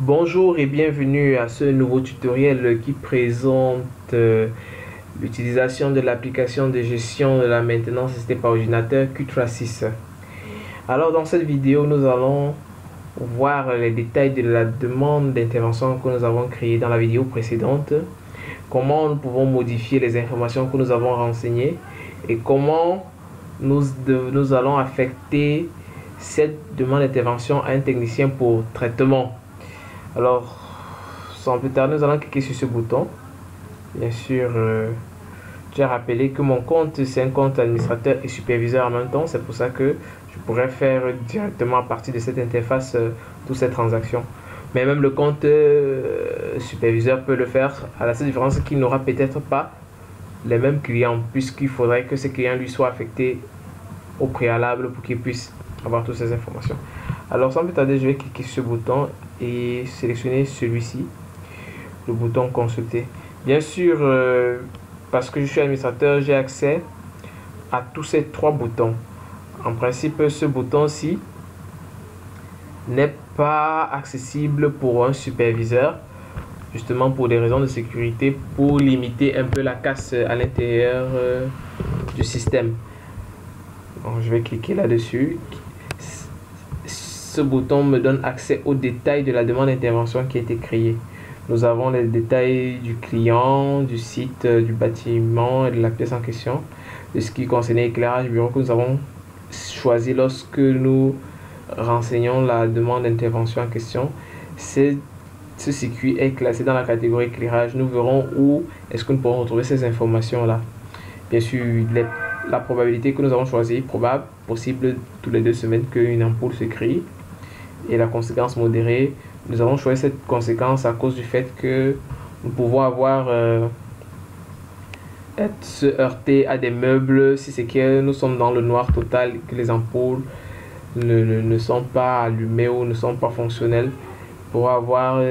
Bonjour et bienvenue à ce nouveau tutoriel qui présente l'utilisation de l'application de gestion de la maintenance des systèmes par ordinateur Q36. Alors dans cette vidéo, nous allons voir les détails de la demande d'intervention que nous avons créée dans la vidéo précédente, comment nous pouvons modifier les informations que nous avons renseignées et comment nous allons affecter cette demande d'intervention à un technicien pour traitement. Alors, sans plus tarder, nous allons cliquer sur ce bouton. Bien sûr, j'ai rappelé que mon compte, c'est un compte administrateur et superviseur en même temps. C'est pour ça que je pourrais faire directement à partir de cette interface toutes ces transactions. Mais même le compte superviseur peut le faire, à la seule différence qu'il n'aura peut-être pas les mêmes clients, puisqu'il faudrait que ces clients lui soient affectés au préalable pour qu'il puisse avoir toutes ces informations. Alors sans plus tarder, je vais cliquer sur ce bouton et sélectionner celui-ci, le bouton consulter. Bien sûr, parce que je suis administrateur, j'ai accès à tous ces trois boutons. En principe, ce bouton-ci n'est pas accessible pour un superviseur, justement pour des raisons de sécurité, pour limiter un peu la casse à l'intérieur du système. Donc, je vais cliquer là-dessus. Ce bouton me donne accès aux détails de la demande d'intervention qui a été créée. Nous avons les détails du client, du site, du bâtiment et de la pièce en question, de ce qui concerne l'éclairage bureau que nous avons choisi lorsque nous renseignons la demande d'intervention en question. Ce circuit est classé dans la catégorie éclairage. Nous verrons où est-ce que nous pourrons retrouver ces informations-là. Bien sûr, la probabilité que nous avons choisi, probable, possible tous les 2 semaines qu'une ampoule se crée. Et la conséquence modérée, nous avons choisi cette conséquence à cause du fait que nous pouvons avoir se heurter à des meubles si c'est que nous sommes dans le noir total, que les ampoules ne sont pas allumées ou ne sont pas fonctionnelles, pour avoir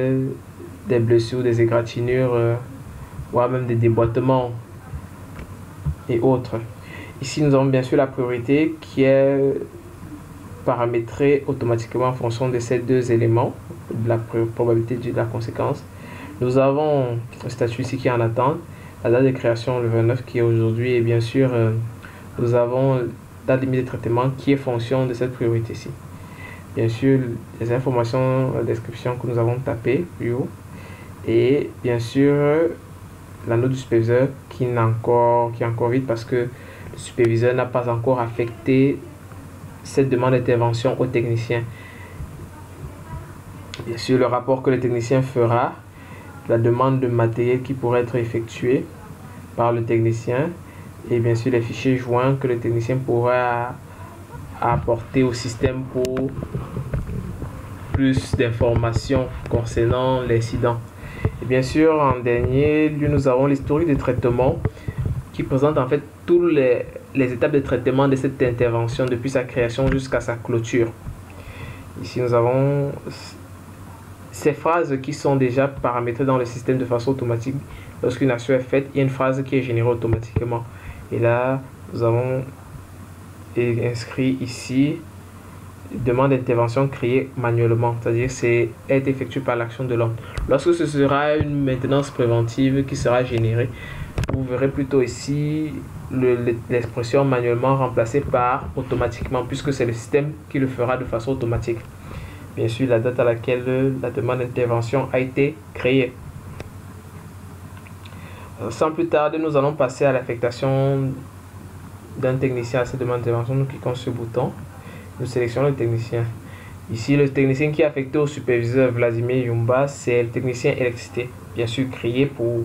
des blessures, des égratignures, voire même des déboîtements et autres. Ici nous avons bien sûr la priorité qui est paramétré automatiquement en fonction de ces deux éléments, de la probabilité de la conséquence. Nous avons le statut ici qui est en attente, la date de création le 29 qui est aujourd'hui, et bien sûr nous avons la limite de traitement qui est fonction de cette priorité ici. Bien sûr les informations, la description que nous avons tapé plus haut, et bien sûr la note du superviseur qui est encore vide parce que le superviseur n'a pas encore affecté cette demande d'intervention au technicien. Bien sûr, le rapport que le technicien fera, la demande de matériel qui pourrait être effectuée par le technicien, et bien sûr les fichiers joints que le technicien pourra apporter au système pour plus d'informations concernant l'incident. Et bien sûr, en dernier lieu, nous avons l'historique de traitement qui présente en fait tous les étapes de traitement de cette intervention depuis sa création jusqu'à sa clôture. Ici nous avons ces phrases qui sont déjà paramétrées dans le système de façon automatique. Lorsqu'une action est faite, il y a une phrase qui est générée automatiquement. Et là, nous avons inscrit ici demande d'intervention créée manuellement, c'est-à-dire c'est effectué par l'action de l'homme. Lorsque ce sera une maintenance préventive qui sera générée, vous verrez plutôt ici l'expression manuellement remplacée par automatiquement, puisque c'est le système qui le fera de façon automatique. Bien sûr, la date à laquelle la demande d'intervention a été créée. Sans plus tarder, nous allons passer à l'affectation d'un technicien à cette demande d'intervention. Nous cliquons sur ce bouton, nous sélectionnons le technicien. Ici, le technicien qui est affecté au superviseur Vladimir Yumba, c'est le technicien électricité, bien sûr créé pour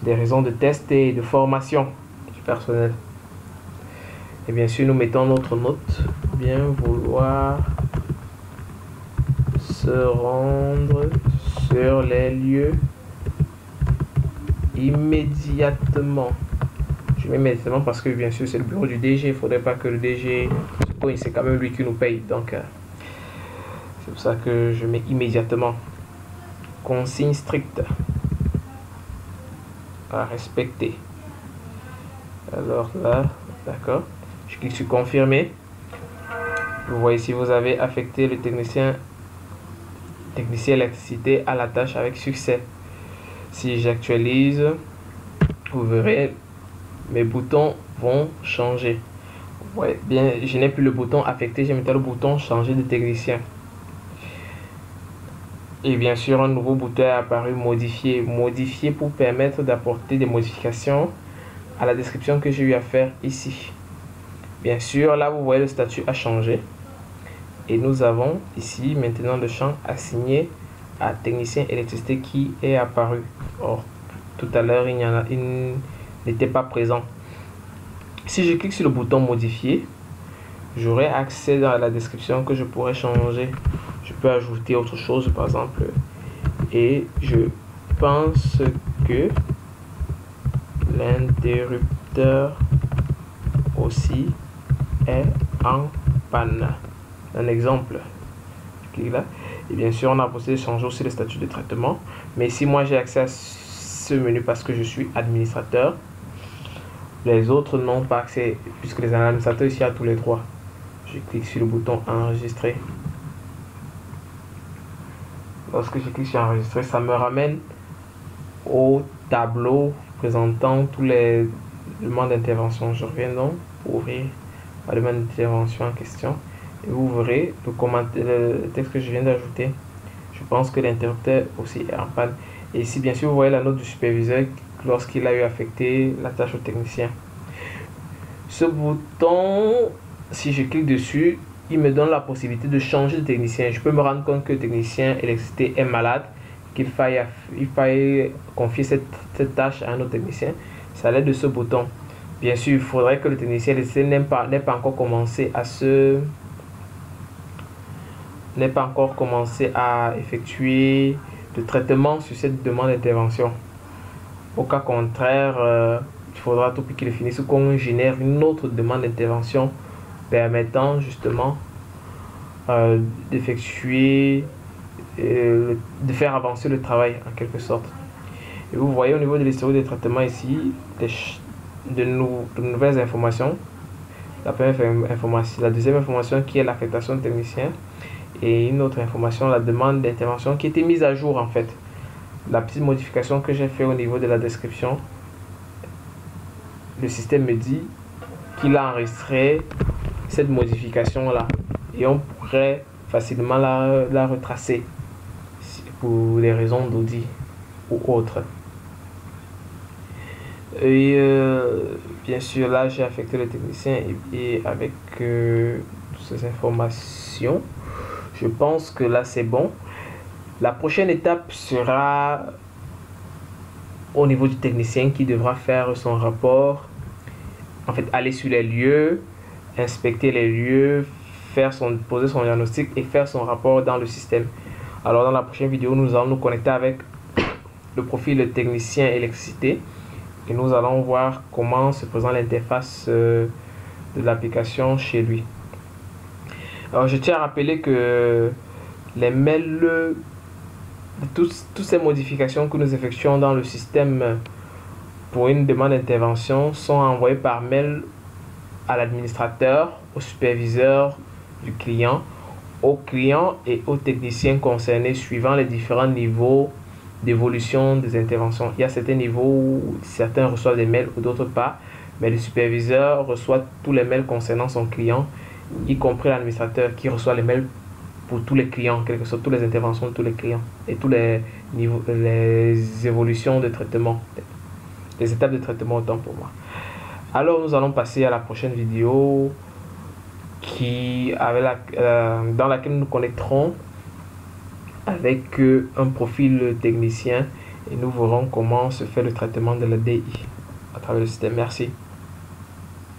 des raisons de test et de formation du personnel. Et bien sûr, nous mettons notre note, bien vouloir se rendre sur les lieux immédiatement. Je mets immédiatement parce que bien sûr c'est le bureau du DG, il ne faudrait pas que le DG se pointe, c'est quand même lui qui nous paye, donc c'est pour ça que je mets immédiatement. Consigne stricte à respecter. Alors là, d'accord, je clique sur confirmer. Vous voyez ici, vous avez affecté le technicien électricité à la tâche avec succès. Si j'actualise, vous verrez, mes boutons vont changer. Ouais, bien, je n'ai plus le bouton affecté, j'ai maintenant le bouton changer de technicien. Et bien sûr, un nouveau bouton est apparu, modifier. Modifier pour permettre d'apporter des modifications à la description que j'ai eu à faire ici. Bien sûr, là vous voyez le statut a changé. Et nous avons ici maintenant le champ assigné à technicien électricité qui est apparu. Or, tout à l'heure, il n'était pas présent. Si je clique sur le bouton modifier, j'aurai accès dans la description que je pourrais changer. Je peux ajouter autre chose par exemple. Et je pense que l'interrupteur aussi est en panne. Un exemple. Je clique là. Et bien sûr, on a possibilité de changer aussi le statut de traitement. Mais si moi j'ai accès à ce menu parce que je suis administrateur, les autres n'ont pas accès puisque les administrateurs ici ont tous les droits. Je clique sur le bouton enregistrer. Lorsque je clique sur enregistrer, ça me ramène au tableau présentant tous les demandes d'intervention. Je reviens donc pour ouvrir la demande d'intervention en question. Et vous verrez le texte que je viens d'ajouter. Je pense que l'interrupteur aussi est en panne. Et ici, bien sûr, vous voyez la note du superviseur lorsqu'il a eu affecté la tâche au technicien. Ce bouton, si je clique dessus, il me donne la possibilité de changer de technicien. Je peux me rendre compte que le technicien électricité est malade, qu'il faille confier cette tâche à un autre technicien. C'est à l'aide de ce bouton. Bien sûr, il faudrait que le technicien électricité n'ait pas encore commencé à effectuer le traitement sur cette demande d'intervention. Au cas contraire, il faudra tout qu'il finisse ou qu'on génère une autre demande d'intervention permettant justement d'effectuer, de faire avancer le travail en quelque sorte. Et vous voyez au niveau de l'historique des traitements ici, de nouvelles informations. La première information, la deuxième information qui est l'affectation de technicien. Et une autre information, la demande d'intervention qui était mise à jour en fait. La petite modification que j'ai fait au niveau de la description, le système me dit qu'il a enregistré cette modification là et on pourrait facilement la retracer pour des raisons d'audit ou autres. Et bien sûr là j'ai affecté le technicien et avec toutes ces informations, je pense que là c'est bon. La prochaine étape sera au niveau du technicien qui devra faire son rapport, en fait aller sur les lieux, inspecter les lieux, poser son diagnostic et faire son rapport dans le système. Alors dans la prochaine vidéo, nous allons nous connecter avec le profil technicien électricité et nous allons voir comment se présente l'interface de l'application chez lui. Alors je tiens à rappeler que les mails, toutes ces modifications que nous effectuons dans le système pour une demande d'intervention sont envoyées par mail à l'administrateur, au superviseur du client, au client et aux techniciens concernés suivant les différents niveaux d'évolution des interventions. Il y a certains niveaux où certains reçoivent des mails ou d'autres pas, mais le superviseur reçoit tous les mails concernant son client, y compris l'administrateur qui reçoit les mails pour tous les clients, quelles que soient toutes les interventions de tous les clients et tous les niveaux, les évolutions de traitement, les étapes de traitement autant pour moi. Alors nous allons passer à la prochaine vidéo dans laquelle nous nous connecterons avec un profil technicien et nous verrons comment se fait le traitement de la DI à travers le système. Merci.